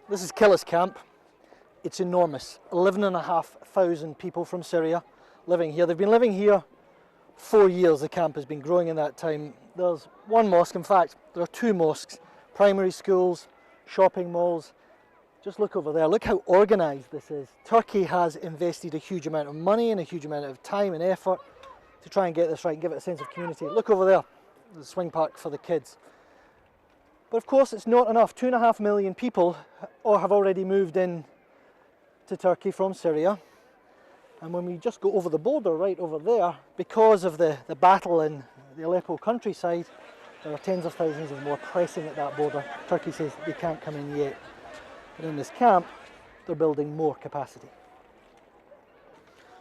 This is Kilis camp. It's enormous. 11,500 people from Syria living here. They've been living here 4 years. The camp has been growing in that time. There's one mosque, in fact, there are two mosques, primary schools, shopping malls. Just look over there. Look how organised this is. Turkey has invested a huge amount of money and a huge amount of time and effort to try and get this right and give it a sense of community. Look over there, the swing park for the kids. But of course it's not enough. 2.5 million people have already moved in to Turkey from Syria. And when we just go over the border right over there, because of the battle in the Aleppo countryside, there are tens of thousands of more pressing at that border. Turkey says they can't come in yet. But in this camp, they're building more capacity.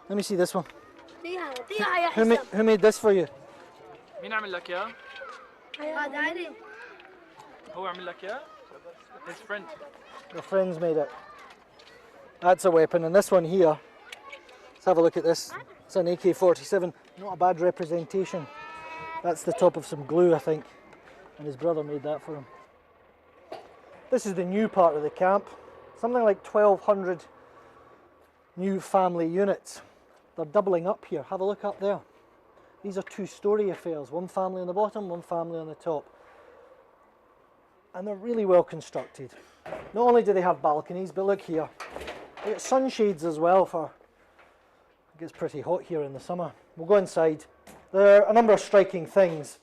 Let me see this one. Who made this for you? مين عمل لك إياه؟ هو عمل لك إياه؟ His friend. Your friends made it. That's a weapon, and this one here, let's have a look at this. It's an AK-47, not a bad representation. That's the top of some glue, I think, and his brother made that for him. This is the new part of the camp, something like 1,200 new family units. They're doubling up here. Have a look up there. These are two-storey affairs, one family on the bottom, one family on the top. And they're really well constructed. Not only do they have balconies, but look here. They got sunshades as well for, it gets pretty hot here in the summer. We'll go inside. There are a number of striking things.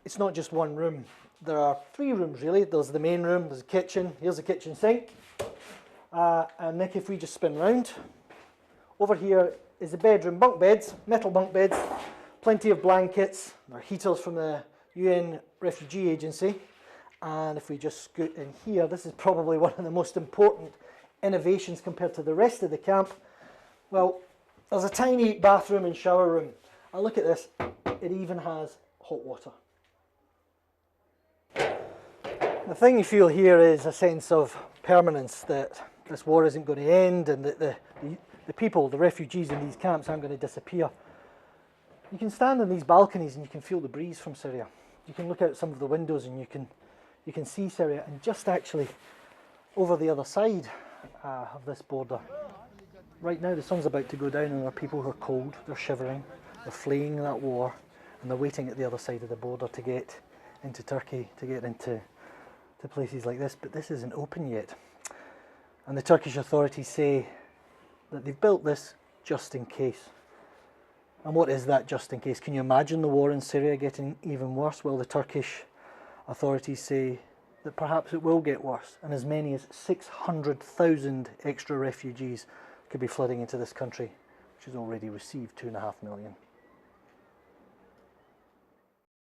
It's not just one room. There are 3 rooms really. There's the main room, there's a kitchen, here's the kitchen sink. And Nick, if we just spin round, over here is the bedroom, bunk beds, metal bunk beds, plenty of blankets. There are heaters from the UN Refugee Agency. And if we just scoot in here, this is probably one of the most important innovations compared to the rest of the camp. Well, there's a tiny bathroom and shower room. And look at this, it even has hot water. The thing you feel here is a sense of permanence, that this war isn't going to end and that the people, the refugees in these camps aren't going to disappear. You can stand on these balconies and you can feel the breeze from Syria. You can look out some of the windows and you can see Syria, and just actually over the other side of this border. Right now the sun's about to go down and there are people who are cold, they're shivering, they're fleeing that war, and they're waiting at the other side of the border to get into Turkey, to get into places like this, but this isn't open yet. And the Turkish authorities say that they've built this just in case. And what is that just in case? Can you imagine the war in Syria getting even worse? Well, the Turkish authorities say that perhaps it will get worse, and as many as 600,000 extra refugees could be flooding into this country, which has already received 2.5 million.